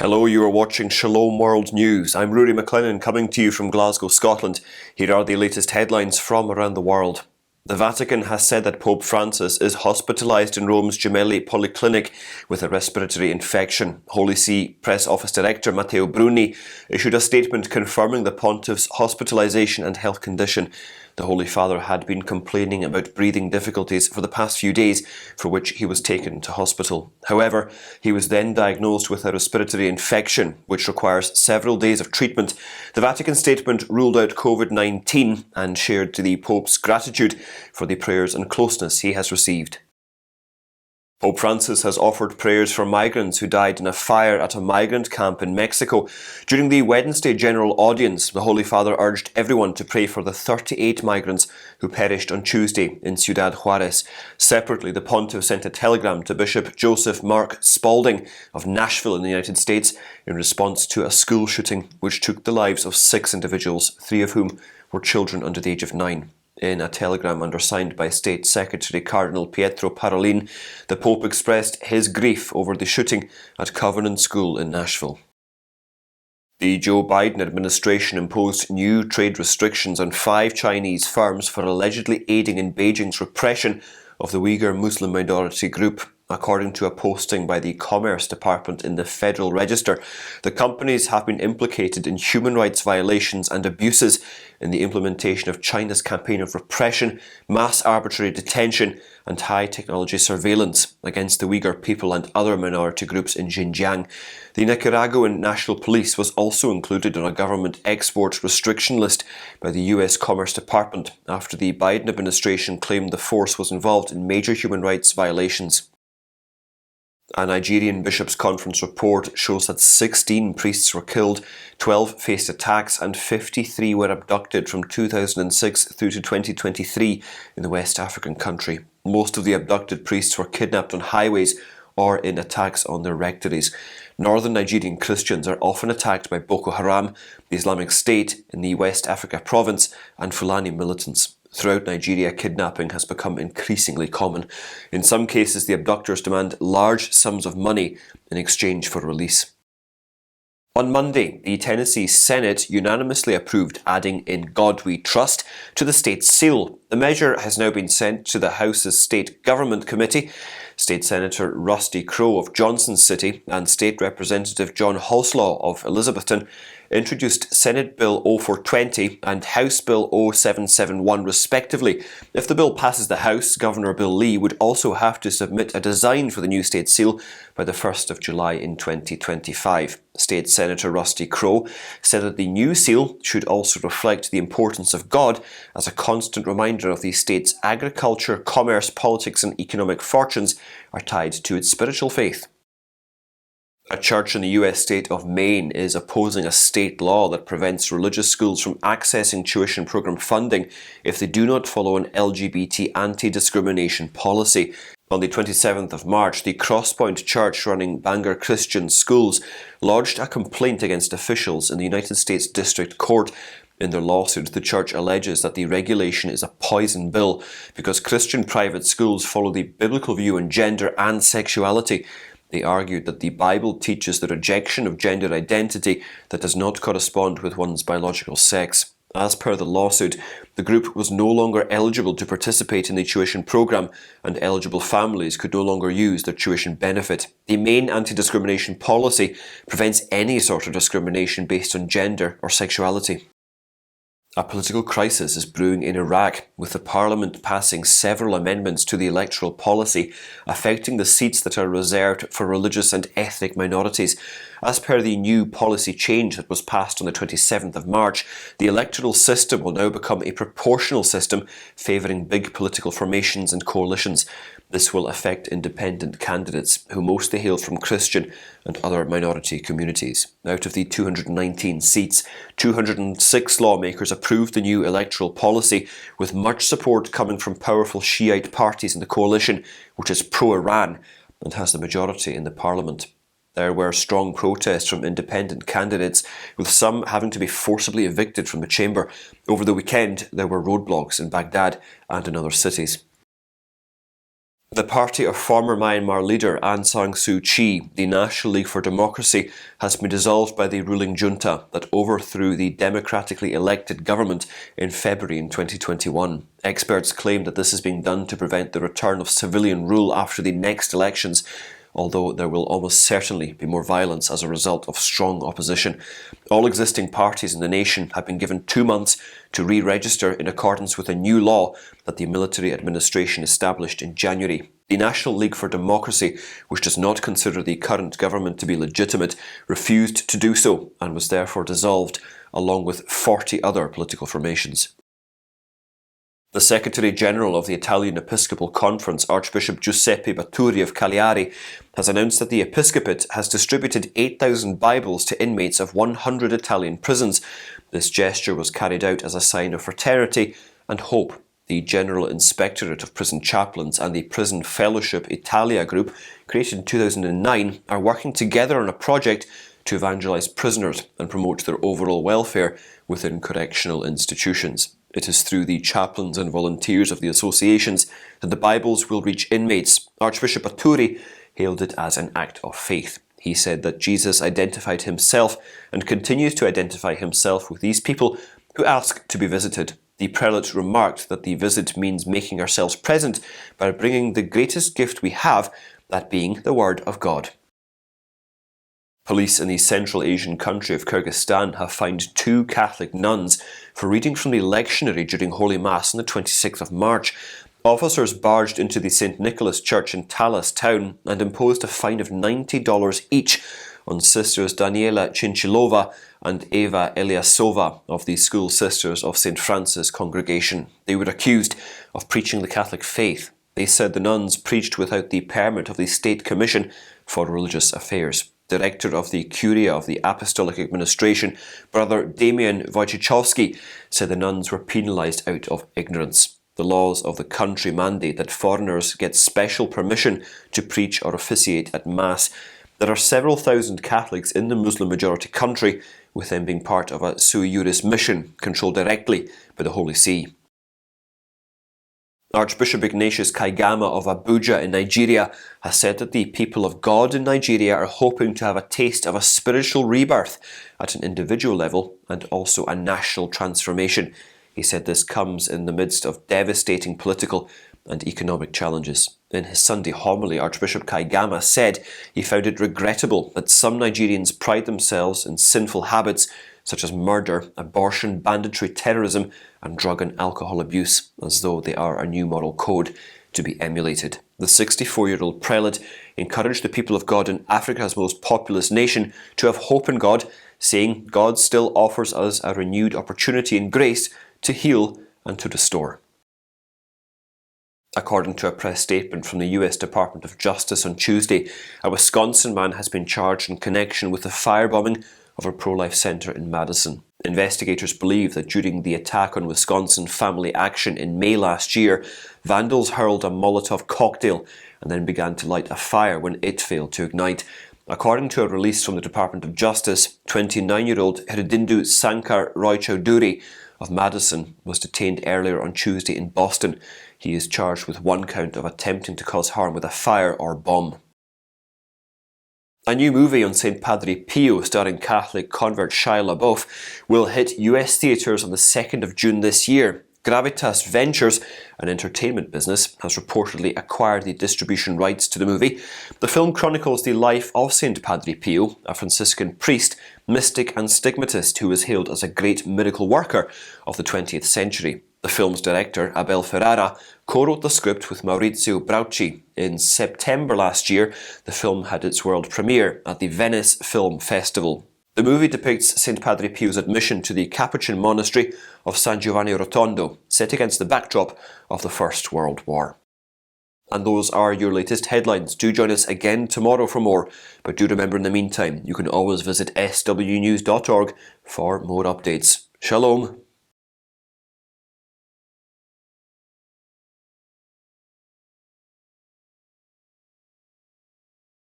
Hello, you are watching Shalom World News. I'm Rory McLennan coming to you from Glasgow, Scotland. Here are the latest headlines from around the world. The Vatican has said that Pope Francis is hospitalized in Rome's Gemelli Polyclinic with a respiratory infection. Holy See Press Office Director Matteo Bruni issued a statement confirming the pontiff's hospitalization and health condition. The Holy Father had been complaining about breathing difficulties for the past few days, for which he was taken to hospital. However, he was then diagnosed with a respiratory infection, which requires several days of treatment. The Vatican statement ruled out COVID-19 and shared the Pope's gratitude for the prayers and closeness he has received. Pope Francis has offered prayers for migrants who died in a fire at a migrant camp in Mexico. During the Wednesday general audience, the Holy Father urged everyone to pray for the 38 migrants who perished on Tuesday in Ciudad Juarez. Separately, the Pontiff sent a telegram to Bishop Joseph Mark Spalding of Nashville in the United States in response to a school shooting which took the lives of 6 individuals, 3 of whom were children under the age of 9. In a telegram undersigned by State Secretary Cardinal Pietro Parolin, the Pope expressed his grief over the shooting at Covenant School in Nashville. The Joe Biden administration imposed new trade restrictions on 5 Chinese firms for allegedly aiding in Beijing's repression of the Uyghur Muslim minority group. According to a posting by the Commerce Department in the Federal Register, the companies have been implicated in human rights violations and abuses in the implementation of China's campaign of repression, mass arbitrary detention, and high-technology surveillance against the Uyghur people and other minority groups in Xinjiang. The Nicaraguan National Police was also included on a government export restriction list by the US Commerce Department after the Biden administration claimed the force was involved in major human rights violations. A Nigerian Bishops Conference report shows that 16 priests were killed, 12 faced attacks and 53 were abducted from 2006 through to 2023 in the West African country. Most of the abducted priests were kidnapped on highways or in attacks on their rectories. Northern Nigerian Christians are often attacked by Boko Haram, the Islamic State in the West Africa province, and Fulani militants. Throughout Nigeria, kidnapping has become increasingly common. In some cases, the abductors demand large sums of money in exchange for release. On Monday, the Tennessee Senate unanimously approved adding "In God We Trust" to the state seal. The measure has now been sent to the House's State Government Committee. State Senator Rusty Crowe of Johnson City and State Representative John Hoslaw of Elizabethton introduced Senate Bill 0420 and House Bill 0771 respectively. If the bill passes the House, Governor Bill Lee would also have to submit a design for the new state seal by the 1st of July in 2025. State Senator Rusty Crowe said that the new seal should also reflect the importance of God as a constant reminder of the state's agriculture, commerce, politics and economic fortunes are tied to its spiritual faith. A church in the US state of Maine is opposing a state law that prevents religious schools from accessing tuition program funding if they do not follow an LGBT anti-discrimination policy. On the 27th of March, the Crosspoint Church running Bangor Christian Schools lodged a complaint against officials in the United States District Court. In their lawsuit, the church alleges that the regulation is a poison bill because Christian private schools follow the biblical view on gender and sexuality. They argued that the Bible teaches the rejection of gender identity that does not correspond with one's biological sex. As per the lawsuit, the group was no longer eligible to participate in the tuition program, and eligible families could no longer use their tuition benefit. The Maine anti-discrimination policy prevents any sort of discrimination based on gender or sexuality. A political crisis is brewing in Iraq, with the parliament passing several amendments to the electoral policy affecting the seats that are reserved for religious and ethnic minorities. As per the new policy change that was passed on the 27th of March, the electoral system will now become a proportional system favouring big political formations and coalitions. This will affect independent candidates who mostly hail from Christian and other minority communities. Out of the 219 seats, 206 lawmakers approved the new electoral policy, with much support coming from powerful Shiite parties in the coalition, which is pro-Iran and has the majority in the parliament. There were strong protests from independent candidates, with some having to be forcibly evicted from the chamber. Over the weekend, there were roadblocks in Baghdad and in other cities. The party of former Myanmar leader Aung San Suu Kyi, the National League for Democracy, has been dissolved by the ruling junta that overthrew the democratically elected government in February in 2021. Experts claim that this is being done to prevent the return of civilian rule after the next elections, although there will almost certainly be more violence as a result of strong opposition. All existing parties in the nation have been given 2 months to re-register in accordance with a new law that the military administration established in January. The National League for Democracy, which does not consider the current government to be legitimate, refused to do so and was therefore dissolved, along with 40 other political formations. The Secretary-General of the Italian Episcopal Conference, Archbishop Giuseppe Baturi of Cagliari, has announced that the episcopate has distributed 8,000 Bibles to inmates of 100 Italian prisons. This gesture was carried out as a sign of fraternity and hope. The General Inspectorate of Prison Chaplains and the Prison Fellowship Italia group, created in 2009, are working together on a project to evangelise prisoners and promote their overall welfare within correctional institutions. It is through the chaplains and volunteers of the associations that the Bibles will reach inmates. Archbishop Baturi hailed it as an act of faith. He said that Jesus identified himself and continues to identify himself with these people who ask to be visited. The prelate remarked that the visit means making ourselves present by bringing the greatest gift we have, that being the Word of God. Police in the Central Asian country of Kyrgyzstan have fined 2 Catholic nuns for reading from the lectionary during Holy Mass on the 26th of March. Officers barged into the St. Nicholas Church in Talas town and imposed a fine of $90 each on Sisters Daniela Chinchilova and Eva Eliasova of the School Sisters of St. Francis congregation. They were accused of preaching the Catholic faith. They said the nuns preached without the permit of the State Commission for Religious Affairs. Director of the Curia of the Apostolic Administration, Brother Damian Wojciechowski, said the nuns were penalised out of ignorance. The laws of the country mandate that foreigners get special permission to preach or officiate at Mass. There are several thousand Catholics in the Muslim-majority country, with them being part of a sui juris mission controlled directly by the Holy See. Archbishop Ignatius Kaigama of Abuja in Nigeria has said that the people of God in Nigeria are hoping to have a taste of a spiritual rebirth at an individual level and also a national transformation. He said this comes in the midst of devastating political and economic challenges. In his Sunday homily, Archbishop Kaigama said he found it regrettable that some Nigerians pride themselves in sinful habits such as murder, abortion, banditry, terrorism, and drug and alcohol abuse, as though they are a new moral code to be emulated. The 64-year-old prelate encouraged the people of God in Africa's most populous nation to have hope in God, saying God still offers us a renewed opportunity and grace to heal and to restore. According to a press statement from the US Department of Justice on Tuesday, a Wisconsin man has been charged in connection with the firebombing of a pro-life centre in Madison. Investigators believe that during the attack on Wisconsin Family Action in May last year, vandals hurled a Molotov cocktail and then began to light a fire when it failed to ignite. According to a release from the Department of Justice, 29-year-old Hirdindu Sankar Roy Chowdhury of Madison was detained earlier on Tuesday in Boston. He is charged with 1 count of attempting to cause harm with a fire or bomb. A new movie on St. Padre Pio starring Catholic convert Shia LaBeouf will hit US theatres on the 2nd of June this year. Gravitas Ventures, an entertainment business, has reportedly acquired the distribution rights to the movie. The film chronicles the life of St. Padre Pio, a Franciscan priest, mystic and stigmatist who was hailed as a great miracle worker of the 20th century. The film's director, Abel Ferrara, co-wrote the script with Maurizio Brauchi. In September last year, the film had its world premiere at the Venice Film Festival. The movie depicts St. Padre Pio's admission to the Capuchin monastery of San Giovanni Rotondo, set against the backdrop of the First World War. And those are your latest headlines. Do join us again tomorrow for more, but do remember in the meantime, you can always visit swnews.org for more updates. Shalom.